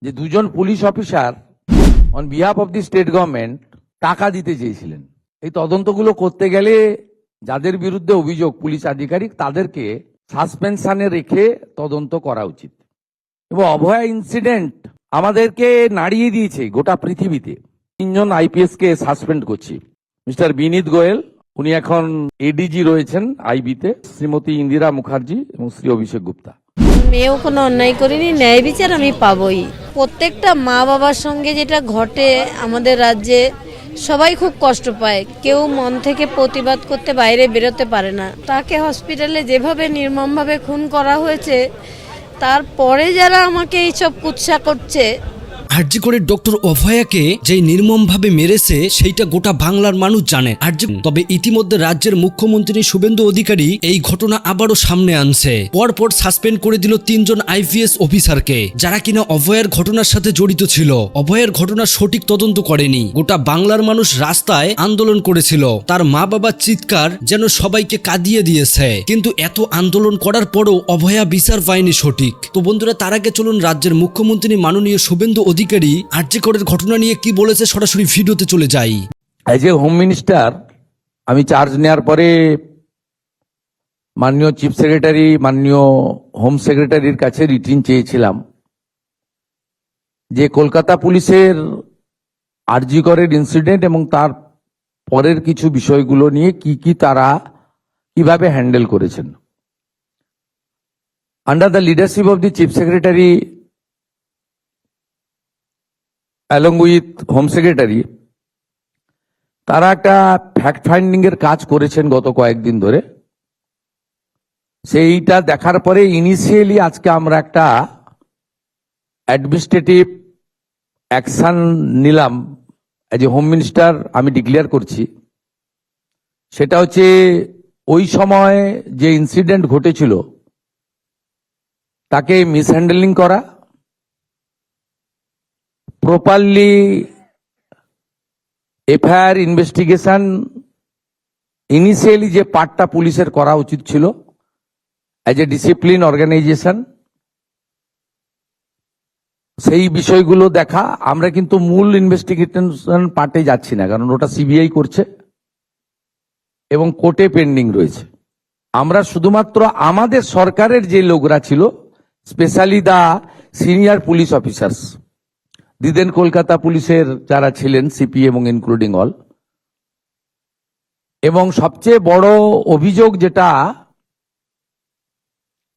যে দুজন police officer on behalf of the state government টাকা দিতে চেয়েছিলেন। এই তদন্তগুলো করতে গেলে যাদের বিরুদ্ধে অভিযোগ পুলিশ আধিকারিক তাদেরকে সাসপেনশনে রেখে তদন্ত করা উচিত। এবং অভয়া ইনসিডেন্ট আমাদেরকে নাড়িয়ে দিয়েছে গোটা পৃথিবীতে। তিনজন আইপিএস কে সাসপেন্ড করছি। মিস্টার বিনীত গোয়েল, উনি এখন এডিজি রয়েছেন আইবিতে, শ্রীমতী ইন্দিরা মুখার্জি এবং শ্রী অভিষেক গুপ্তা। মেয়েও কোনো অন্যায় করিনি, ন্যায় বিচার আমি পাবই। প্রত্যেকটা মা বাবার সঙ্গে যেটা ঘটে আমাদের রাজ্যে, সবাই খুব কষ্ট পায়, কেউ মন থেকে প্রতিবাদ করতে বাইরে বেরোতে পারে না। তাকে হসপিটালে যেভাবে নির্মমভাবে খুন করা হয়েছে, তারপরে যারা আমাকে এইসব কুৎসা করছে। আরজি করে ডক্টর অভয়াকে যেই নির্মমভাবে মেরেছে সেইটা গোটা বাংলার মানুষ জানে। তবে ইতিমধ্যে রাজ্যের মুখ্যমন্ত্রী শুভেন্দু অধিকারী এই ঘটনা আবারও সামনে আনছে। পরপর সাসপেন্ড করে দিল তিনজন আইপিএস অফিসারকে, যারা কিনা অভয়ার ঘটনার সাথে জড়িত ছিল। অভয়ার ঘটনার সঠিক তদন্ত করেনি। গোটা বাংলার মানুষ রাস্তায় আন্দোলন করেছিল, তার মা বাবার চিৎকার যেন সবাইকে কাঁদিয়ে দিয়েছে। কিন্তু এত আন্দোলন করার পরও অভয়া বিচার পায়নি সঠিক। তো বন্ধুরা, তার আগে চলুন রাজ্যের মুখ্যমন্ত্রী মাননীয় শুভেন্দু অধিকারী আরজি করের ঘটনা নিয়ে কি বলেছে সরাসরি ভিডিওতে চলে যাই। অ্যাজ এ হোম মিনিস্টার আমি চার্জ নেওয়ার পরে মাননীয় চিফ সেক্রেটারি, মাননীয় হোম সেক্রেটারির কাছে রিটিন চেয়েছিলাম যে কলকাতা পুলিশের আরজি করের ইনসিডেন্ট এবং তার পরের কিছু বিষয়গুলো নিয়ে কি তারা কিভাবে হ্যান্ডেল করেছেন। Under the leadership of the chief secretary along with home secretary, তারা একটা ফ্যাক্ট ফাইন্ডিং এর কাজ করেছেন গত কয়েকদিন ধরে। সেইটা দেখার পরে ইনিশিয়ালি আজকে আমরা একটা অ্যাডমিনিস্ট্রেটিভ অ্যাকশন নিলাম। এজ এ হোম মিনিস্টার আমি ডিক্লেয়ার করছি, সেটা হচ্ছে ওই সময় যে ইনসিডেন্ট ঘটেছিল তাকে মিসহ্যান্ডেলিং করা, প্রপারলি এফআইআর ইনভেস্টিগেশন ইনিশিয়ালি যে পার্টটা পুলিশের করা উচিত ছিল অ্যাজ এ ডিসিপ্লিন অর্গানাইজেশন, সেই বিষয়গুলো দেখা। আমরা কিন্তু মূল ইনভেস্টিগেশন পার্টে যাচ্ছি না, কারণ ওটা সিবিআই করছে এবং কোর্টে পেন্ডিং রয়েছে। আমরা শুধুমাত্র আমাদের সরকারের যে লোকরা ছিল, specially the senior police officers, দিদেন কলকাতা পুলিশের যারা ছিলেন সিপি এবং ইনক্লুডিং অল, এবং সবচেয়ে বড় অভিযোগ যেটা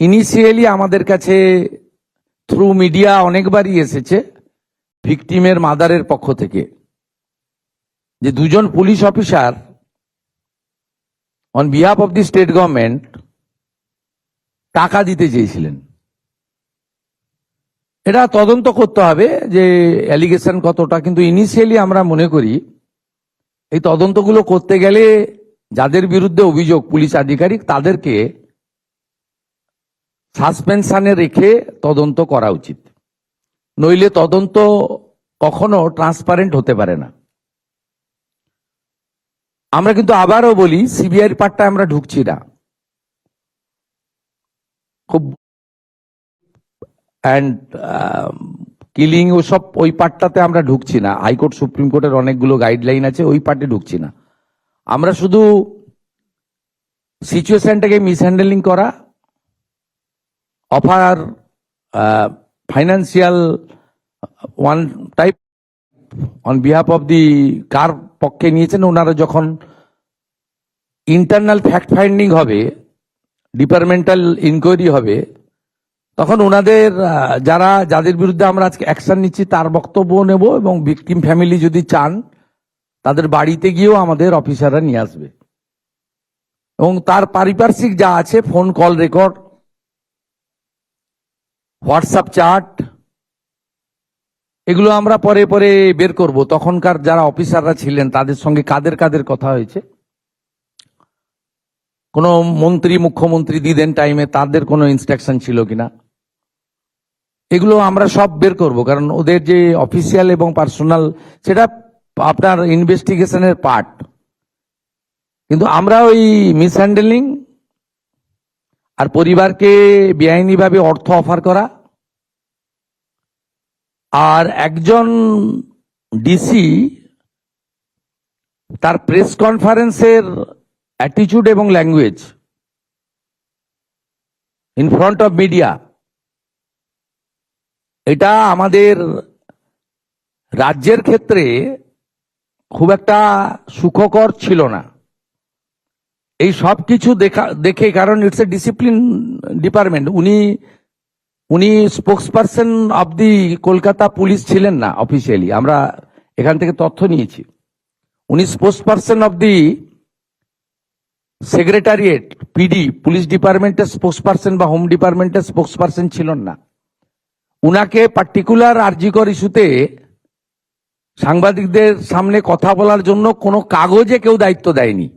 ইনিশিয়ালি আমাদের কাছে থ্রু মিডিয়া অনেকবারই এসেছে ভিকটিমের মাদারের পক্ষ থেকে, যে দুজন police officer on behalf of the state government টাকা দিতে চেয়েছিলেন। এটা তদন্ত করতে হবে যে অ্যালিগেশন কতটা, কিন্তু ইনিশিয়ালি আমরা মনে করি এই তদন্তগুলো করতে গেলে যাদের বিরুদ্ধে অভিযোগ পুলিশ আধিকারিক তাদেরকে সাসপেনশনে রেখে তদন্ত করা উচিত, নইলে তদন্ত কখনো ট্রান্সপারেন্ট হতে পারে না। আমরা কিন্তু আবারও বলি সিবিআইর পার্টটা আমরা ঢুকছি না, খুব অ্যান্ড কিলিং ওসব ওই পার্টটাতে আমরা ঢুকছি না। হাইকোর্ট সুপ্রিম কোর্টের অনেকগুলো গাইডলাইন আছে, ওই পার্টে ঢুকছি না। আমরা শুধু সিচুয়েশনটাকে মিসহ্যান্ডেলিং করা, offer financial one type on behalf of the কার পক্ষে নিয়েছেন ওনারা, যখন ইন্টারনাল ফ্যাক্ট ফাইন্ডিং হবে, ডিপার্টমেন্টাল ইনকোয়ারি হবে, তখন ওনাদের যাদের বিরুদ্ধে আমরা আজকে অ্যাকশন নিচ্ছি তার বক্তব্য নেব, এবং ভিকটিম ফ্যামিলি যদি চান তাদের বাড়িতে গিয়েও আমাদের অফিসাররা নিয়ে আসবে, এবং তার পারিপার্শ্বিক যা আছে phone call record, WhatsApp chat, এগুলো আমরা পরে পরে বের করব। তখনকার যারা অফিসাররা ছিলেন তাদের সঙ্গে কাদের কাদের কথা হয়েছে, কোন মন্ত্রী মুখ্যমন্ত্রী দিদেন টাইমে তাদের কোনো ইনস্ট্রাকশন ছিল কিনা, এগুলো আমরা সব বের করব। কারণ ওদের যে অফিসিয়াল এবং পার্সোনাল সেটা আপনার ইনভেস্টিগেশনের পার্ট, কিন্তু আমরা ওই মিসহ্যান্ডেলিং আর পরিবারকে বেআইনিভাবে অর্থ অফার করা, আর একজন ডিসি তার প্রেস কনফারেন্সের অ্যাটিটিউড এবং language in front of media, এটা আমাদের রাজ্যের ক্ষেত্রে খুব একটা সুখকর ছিল না। এই সব কিছু দেখে, কারণ ইটস এ ডিসিপ্লিন ডিপার্টমেন্ট, উনি spokesperson of the Kolkata police ছিলেন না অফিসিয়ালি, আমরা এখান থেকে তথ্য নিয়েছি। উনি spokesperson of the secretariat, PD, police ডিপার্টমেন্টের স্পোক্সপারসন বা হোম ডিপার্টমেন্টের স্পোক্সপারসন ছিলেন না। উনাকে পার্টিকুলার আরজিকর ইস্যুতে সাংবাদিকদের সামনে কথা বলার জন্য কোনো কাগজে কেউ দায়িত্ব দেয়নি।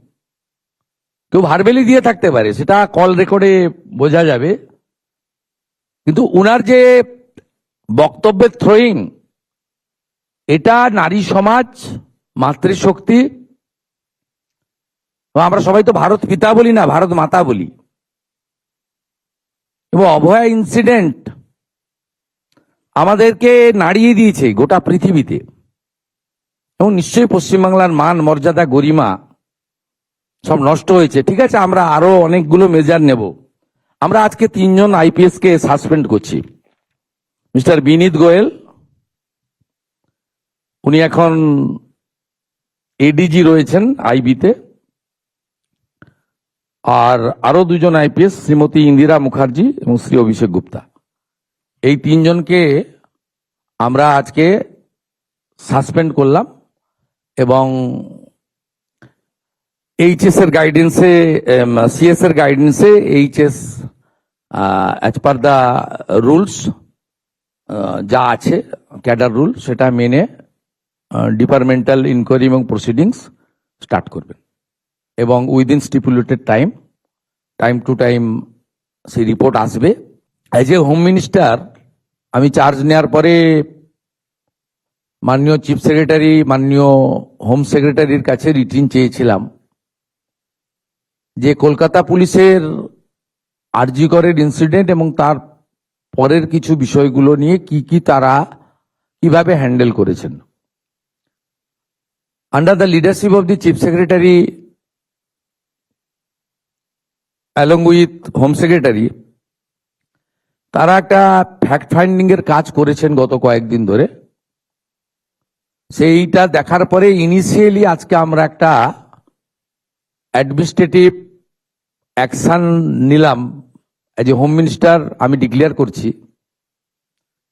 কেউ ভার্বেলি দিয়ে থাকতে পারে, সেটা কল রেকর্ডে বোঝা যাবে, কিন্তু উনার যে বক্তব্যের থ্রোয়িং, এটা নারী সমাজ, মাতৃশক্তি, আমরা সবাই তো ভারত পিতা বলি না, ভারত মাতা বলি। এবং অভয়া ইনসিডেন্ট আমাদেরকে নাড়িয়ে দিয়েছে গোটা পৃথিবীতে, এবং নিশ্চয়ই পশ্চিমবাংলার মান, মর্যাদা, গরিমা সব নষ্ট হয়েছে। ঠিক আছে, আমরা আরো অনেকগুলো মেজার নেব। আমরা আজকে 3 জন আইপিএস কে সাসপেন্ড করছি। মিস্টার বিনীত গোয়েল, উনি এখন এডিজি রয়েছেন আইবিতে, আর আরো 2 জন আইপিএস, শ্রীমতী ইন্দিরা মুখার্জি এবং শ্রী অভিষেক গুপ্তা। এই 3 জনকে আমরা আজকে সাসপেন্ড করলাম, এবং এইচএস এর গাইডেন্সে, সিএস এর গাইডেন্সে HS as per the rules যা আছে ক্যাডার রুল, সেটা মেনে ডিপার্টমেন্টাল ইনকোয়ারি এবং প্রসিডিংস স্টার্ট করবেন, এবং within stipulated time to time সেই রিপোর্ট আসবে। অ্যাজ এ হোম মিনিস্টার আমি চার্জ নেওয়ার পরে মাননীয় চিফ সেক্রেটারি, মাননীয় হোম সেক্রেটারির কাছে রিটিন চেয়েছিলাম যে কলকাতা পুলিশের আরজি করের ইনসিডেন্ট এবং তার পরের কিছু বিষয়গুলো নিয়ে কি তারা কিভাবে হ্যান্ডেল করেছেন। Under the leadership of the chief secretary along with home secretary, তারা একটা ফ্যাক্ট ফাইন্ডিং এর কাজ করেছেন গত কয়েকদিন ধরে। সেইটা দেখার পরে ইনিশিয়ালি আজকে আমরা একটা অ্যাডমিনিস্ট্রেটিভ অ্যাকশন নিলাম। এজ এ হোম মিনিস্টার আমি ডিক্লেয়ার করছি,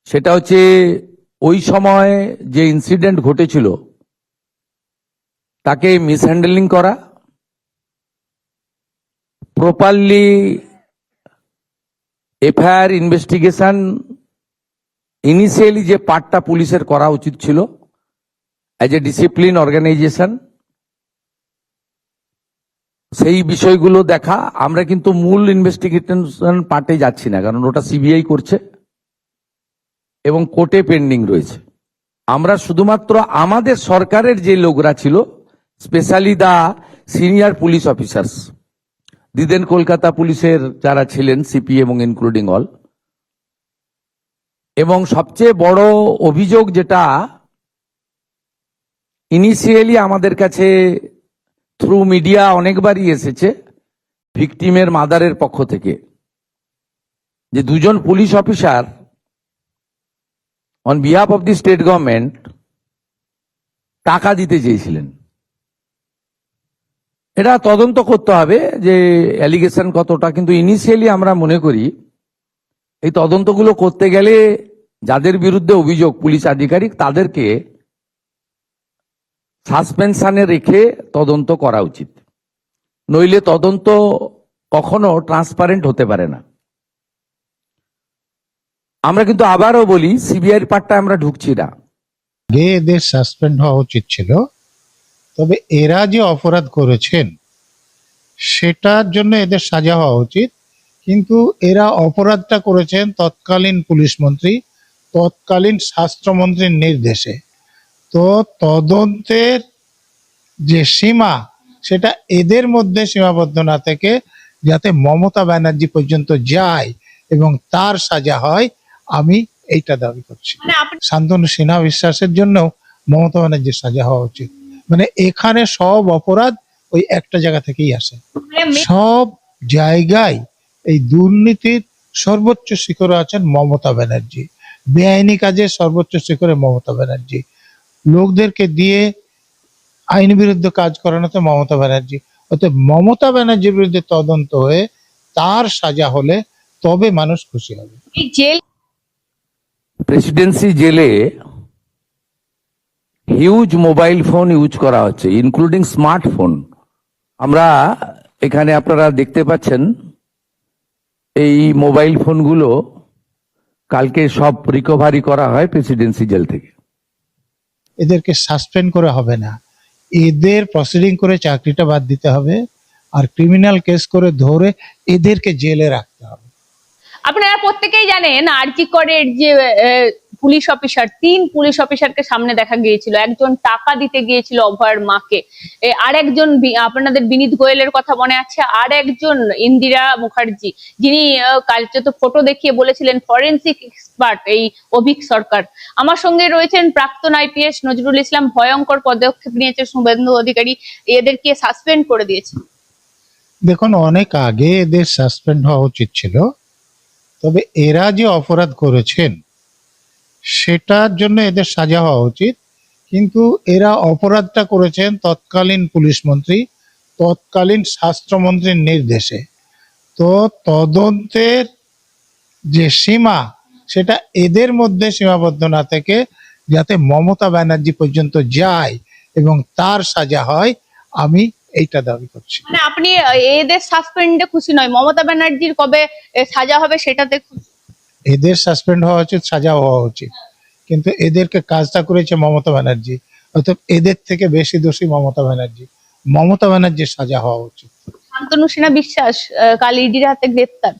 সেটা হচ্ছে ওই সময় যে ইনসিডেন্ট ঘটেছিল তাকে মিসহ্যান্ডেলিং করা, প্রপারলি এফআইআর ইনভেস্টিগেশন ইনিশিয়ালি যে পার্টটা পুলিশের করা উচিত ছিল অ্যাজ এ ডিসিপ্লিন অর্গানাইজেশন, সেই বিষয়গুলো দেখা। আমরা কিন্তু মূল ইনভেস্টিগেশন পার্টে যাচ্ছি না, কারণ ওটা সিবিআই করছে এবং কোর্টে পেন্ডিং রয়েছে। আমরা শুধুমাত্র আমাদের সরকারের যে লোকরা ছিল, specially the senior police officers, দিদেন কলকাতা পুলিশের যারা ছিলেন সিপি এবং ইনক্লুডিং অল, এবং সবচেয়ে বড় অভিযোগ যেটা ইনিশিয়ালি আমাদের কাছে থ্রু মিডিয়া অনেকবারই এসেছে ভিকটিমের মাদারের পক্ষ থেকে, যে 2 জন police officer on behalf of the state government টাকা দিতে চেয়েছিলেন। এটা তদন্ত করতে হবে যে অ্যালিগেশন কতটা, কিন্তু ইনিশিয়ালি আমরা মনে করি এই তদন্তগুলো করতে গেলে যাদের বিরুদ্ধে অভিযোগ পুলিশ আধিকারিক, তাদেরকে সাসপেনশনে রেখে তদন্ত করা উচিত, নইলে তদন্ত কখনো ট্রান্সপারেন্ট হতে পারে না। আমরা কিন্তু আবারও বলি, সিবিআইর পার্টটা আমরা ঢুকছি না। এদের সাসপেন্ড হওয়া উচিত ছিল, তবে এরা যে অপরাধ করেছেন সেটার জন্য এদের সাজা হওয়া উচিত। কিন্তু এরা অপরাধটা করেছেন তৎকালীন পুলিশ মন্ত্রী, তৎকালীন স্বাস্থ্যমন্ত্রীর নির্দেশে। তো তদন্তের যে সীমা, সেটা এদের মধ্যে সীমাবদ্ধ না থেকে যাতে মমতা ব্যানার্জি পর্যন্ত যায় এবং তার সাজা হয়, আমি এইটা দাবি করছি। মানে আপনি শান্তনু সিনহা বিশ্বাসের জন্য মমতা ব্যানার্জির সাজা হওয়া উচিত। মানে এখানে সব অপরাধ ওই একটা জায়গা থেকেই আসে। মানে সব জায়গায় এই দুর্নীতির সর্বোচ্চ শিখরে আছেন মমতা ব্যানার্জি, বেআইনি কাজের সর্বোচ্চ শিখরে মমতা ব্যানার্জি, লোকদেরকে দিয়ে আইন বিরুদ্ধে কাজ করানোতে মমতা ব্যানার্জি। অতএব মমতা ব্যানার্জির বিরুদ্ধে তদন্ত হয়ে তার সাজা হলে তবে মানুষ খুশি হবে। এই জেল প্রেসিডেন্সি জেলে হিউজ মোবাইল ফোন ইউজ করা হচ্ছে, ইনক্লুডিং স্মার্টফোন। আমরা এখানে আপনারা দেখতে পাচ্ছেন এই মোবাইল ফোনগুলো কালকে সব রিকভারি করা হয় প্রেসিডেন্সি জেল থেকে। এদেরকে সাসপেন্ড করে হবে না, এদের প্রসিডিং করে চাকরিটা বাদ দিতে হবে, আর ক্রিমিনাল কেস করে ধরে এদেরকে জেলে রাখতে হবে। আপনারা প্রত্যেকেই জানেন আরজি করের যে পুলিশ অফিসার, 3 পুলিশ অফিসারকে সামনে দেখা গিয়েছিল। একজন টাকা দিতে গিয়েছিল অভয়ের মাকে, আর একজন আপনাদের বিনীত গোয়েলের কথা মনে আছে, আর একজন ইন্দিরা মুখার্জি, যিনি কালকে ফটো দেখিয়ে বলেছিলেন ফরেন্সিক এক্সপার্ট এই অভিক সরকার। আমার সঙ্গে রয়েছেন প্রাক্তন আইপিএস নজরুল ইসলাম। ভয়ঙ্কর পদক্ষেপ নিয়েছে শুভেন্দু অধিকারী, এদেরকে সাসপেন্ড করে দিয়েছে। দেখুন, অনেক আগে এদের সাসপেন্ড হওয়া উচিত ছিল, তবে এরা যে অপরাধ করেছেন সেটার জন্য এদের সাজা হওয়া উচিত। কিন্তু এরা অপরাধটা করেছেন তৎকালীন পুলিশ মন্ত্রী, তৎকালীন স্বাস্থ্যমন্ত্রীর নির্দেশে। তো তদন্তের যে সীমা সেটা এদের মধ্যে সীমাবদ্ধ না থেকে যাতে মমতা ব্যানার্জি পর্যন্ত যায় এবং তার সাজা হয়, আমি এইটা দাবি করছি। মানে আপনি এদের সাসপেন্ডে খুশি নয়, মমতা ব্যানার্জির কবে সাজা হবে সেটাতে খুশি? এদের সাসপেন্ড হওয়া উচিত, সাজা হওয়া উচিত, কিন্তু এদেরকে কাজটা করেছে মমতা ব্যানার্জি। অর্থাৎ এদের থেকে বেশি দোষী মমতা ব্যানার্জি। মমতা ব্যানার্জির সাজা হওয়া উচিত। শান্তনু সিনহা বিশ্বাস কাল ইডির হাতে গ্রেপ্তার।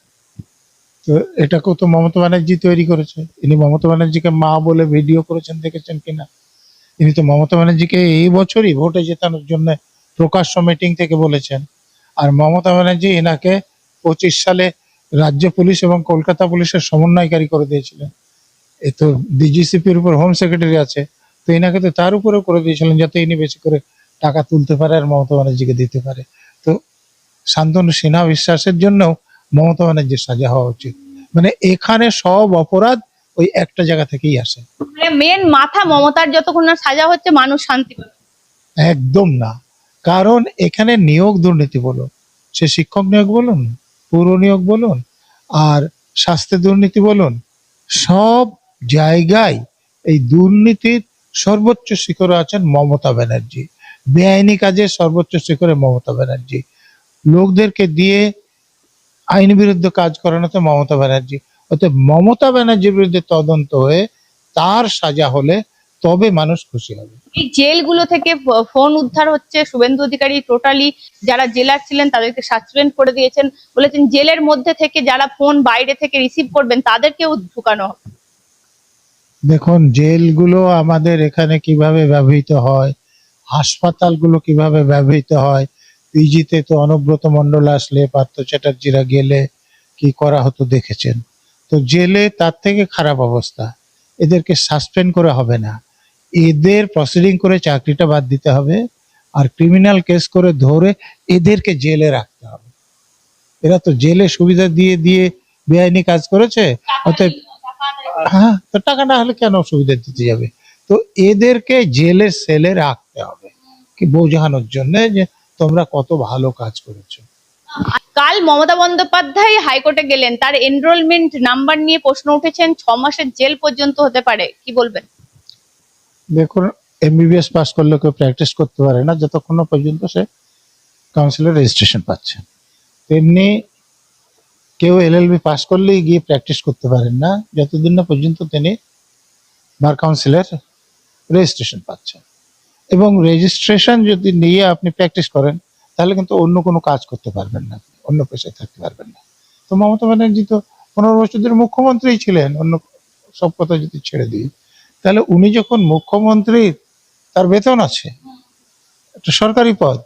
তো এটাকেও তো মমতা ব্যানার্জি তৈরি করেছে। ইনি মমতা ব্যানার্জিকে মা বলে ভিডিও করেছেন, দেখেছেন কিনা? ইনি তো মমতা ব্যানার্জিকে এই বছরই ভোটে জেতানোর জন্য প্রকাশ্য মিটিং থেকে বলেছেন। আর মমতা ব্যানার্জি এনাকে 25 সালে রাজ্য পুলিশ এবং কলকাতা পুলিশের সমন্বয়কারী করে দিয়েছিলেন। এ তো ডিজিসিপির উপর হোম সেক্রেটারি আছে, তো এনাকে তো তার উপরেও করে দিয়েছিলেন যাতে ইনি বেশি করে টাকা তুলতে পারে আর মমতা ব্যানার্জিকে দিতে পারে। তো শান্তনু সিনহা বিশ্বাসের জন্য মমতা ব্যানার্জির সাজা হওয়া উচিত। মানে এখানে সব অপরাধ ওই একটা জায়গা থেকেই আসে। মানে মেন মাথা মমতার যতক্ষণ না সাজা হচ্ছে মানুষ শান্তি পাবে। একদম না, কারণ এখানে নিয়োগ দুর্নীতি বলুন, সে শিক্ষক নিয়োগ বলুন, পৌর নিয়োগ বলুন, আর স্বাস্থ্য দুর্নীতি বলুন, সব জায়গায় এই দুর্নীতির সর্বোচ্চ শিখরে আছেন মমতা ব্যানার্জি, বেআইনি কাজের সর্বোচ্চ শিখরে মমতা ব্যানার্জি, লোকদেরকে দিয়ে আইন বিরুদ্ধে কাজ করানোতে মমতা ব্যানার্জি। অতএব মমতা ব্যানার্জির বিরুদ্ধে তদন্ত হয়ে তার সাজা হলে তবে মানুষ খুশি হবে। এই জেলগুলো থেকে ফোন উদ্ধার হচ্ছে। শুভেন্দু অধিকারী টোটালি যারা জেলার ছিলেন তাদেরকে সাসপেন্ড করে দিয়েছেন, বলেছেন জেলের মধ্যে থেকে যারা ফোন বাইরে থেকে রিসিভ করবেন তাদেরকেও ঢুকানো হবে। দেখুন, জেলগুলো আমাদের এখানে কিভাবে ব্যবহৃত হয়, হাসপাতালগুলো কিভাবে ব্যবহৃত হয়, পিজিতে তো অনুব্রত মণ্ডল আসলে, পার্থ চ্যাটার্জিরা গেলে কি করা হতো দেখেছেন। তো জেলে তার থেকে খারাপ অবস্থা। এদেরকে সাসপেন্ড করে হবে না, এদের প্রসিডিং করে চাকরিটা বাদ দিতে হবে, আর ক্রিমিনাল কেস করে ধরে এদেরকে জেলে রাখতে হবে। এরা তো জেলে সুবিধা দিয়ে দিয়ে বেআইনি কাজ করেছে। অতএব হ্যাঁ, তো টাকা না হলে কেন সুবিধা দিতে যাবে? তো এদেরকে জেলের সেলে রাখতে হবে, কি বোঝানোর জন্য যে তোমরা কত ভালো কাজ করেছো। কাল মমতা বন্দ্যোপাধ্যায় হাইকোর্টে গেলেন, তার এনরোলমেন্ট নাম্বার নিয়ে প্রশ্ন উঠেছেন। 6 মাসের জেল পর্যন্ত হতে পারে, কি বলবেন? দেখুন, এমবিবিএস পাস করলে কেউ প্র্যাকটিস করতে পারে না যতক্ষণ না পর্যন্ত সে কাউন্সিলের রেজিস্ট্রেশন পাচ্ছে। তেমনি কেউ এলএলবি পাস করলেই গিয়ে প্র্যাকটিস করতে পারেন না যতদিন না পর্যন্ত তিনি বার কাউন্সিলের রেজিস্ট্রেশন পাচ্ছেন। এবং রেজিস্ট্রেশন যদি নিয়ে আপনি প্র্যাকটিস করেন তাহলে কিন্তু অন্য কোনো কাজ করতে পারবেন না, অন্য পেশায় থাকতে পারবেন না। তো মমতা ব্যানার্জি তো 15 বছর ধরে মুখ্যমন্ত্রী ছিলেন, অন্য সব কথা যদি ছেড়ে দিই, তাহলে উনি যখন মুখ্যমন্ত্রী তার বেতন আছে, একটা সরকারি পদ,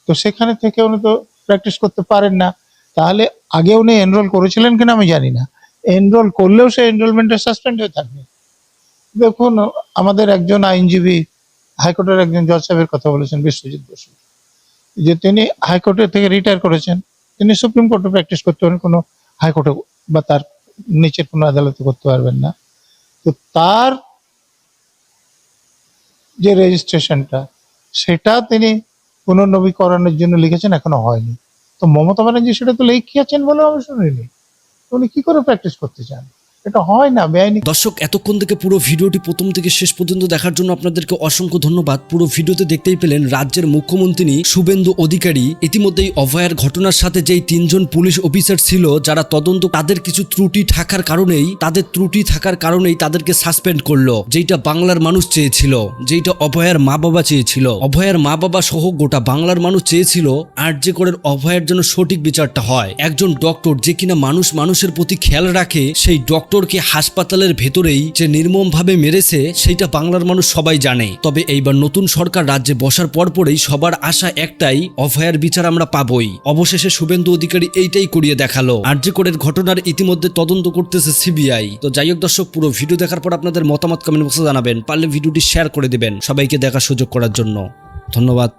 তো সেখানে থেকে উনি তো প্র্যাকটিস করতে পারেন না। তাহলে আগে উনি এনরোল করেছিলেন কিনা আমি জানি না, এনরোল করলেও সে এনরোলমেন্টে সাসপেন্ড হয়ে থাকবে। দেখুন, আমাদের একজন আইনজীবী হাইকোর্টের একজন জজ সাহেবের কথা বলেছেন, বিশ্বজিৎ বসু, যে তিনি হাইকোর্টের থেকে রিটায়ার করেছেন, তিনি সুপ্রিম কোর্টে প্র্যাকটিস করতে পারেন, কোনো হাইকোর্টে বা তার নিচের কোনো আদালতে করতে পারবেন না। তো তার যে রেজিস্ট্রেশনটা সেটা তিনি পুনর্নবীকরণের জন্য লিখেছেন, এখনো হয়নি। তো মমতা ব্যানার্জি সেটা তো লিখিয়েছেন বলে আমি শুনিনি। উনি কি করে প্র্যাকটিস করতে চান? এটা হয় না, বেআইনি। দর্শক, এতক্ষণ থেকে পুরো ভিডিওটি প্রথম থেকে শেষ পর্যন্ত দেখার জন্য আপনাদেরকে অসংখ্য ধন্যবাদ। পুরো ভিডিওতে দেখতেই পেলেন রাজ্যের মুখ্যমন্ত্রী শুভেন্দু অধিকারী ইতিমধ্যেই অভয়ার ঘটনার সাথে যেই 3 জন পুলিশ অফিসার ছিল যারা তদন্ত, তাদের কিছু ত্রুটি থাকার কারণেই তাদেরকে সাসপেন্ড করলো, যেটা বাংলার মানুষ চেয়েছিল, যেটা অভয়ার মা বাবা চেয়েছিল। অভয়ার মা বাবা সহ গোটা বাংলার মানুষ চেয়েছিল আরজি করের অভয়ার জন্য সঠিক বিচারটা হয়। একজন ডক্টর যে কিনা মানুষের প্রতি খেয়াল রাখে, সেই ডক্টরকে হাসপাতালের ভেতরেই যে নির্মমভাবে মেরেছে সেটা বাংলার মানুষ সবাই জানে। তবে এইবার নতুন সরকার রাজ্যে বসার পরপরই সবার আশা একটাই, অভয়ার বিচার আমরা পাবই। অবশেষে শুভেন্দু অধিকারী এইটাই করিয়ে দেখালো। আরজি করের ঘটনার ইতিমধ্যে তদন্ত করতেছে সিবিআই। তো যাই হোক দর্শক, পুরো ভিডিও দেখার পর আপনাদের মতামত কমেন্ট বক্সে জানাবেন, পারলে ভিডিওটি শেয়ার করে দিবেন সবাইকে দেখার সুযোগ করার জন্য। ধন্যবাদ।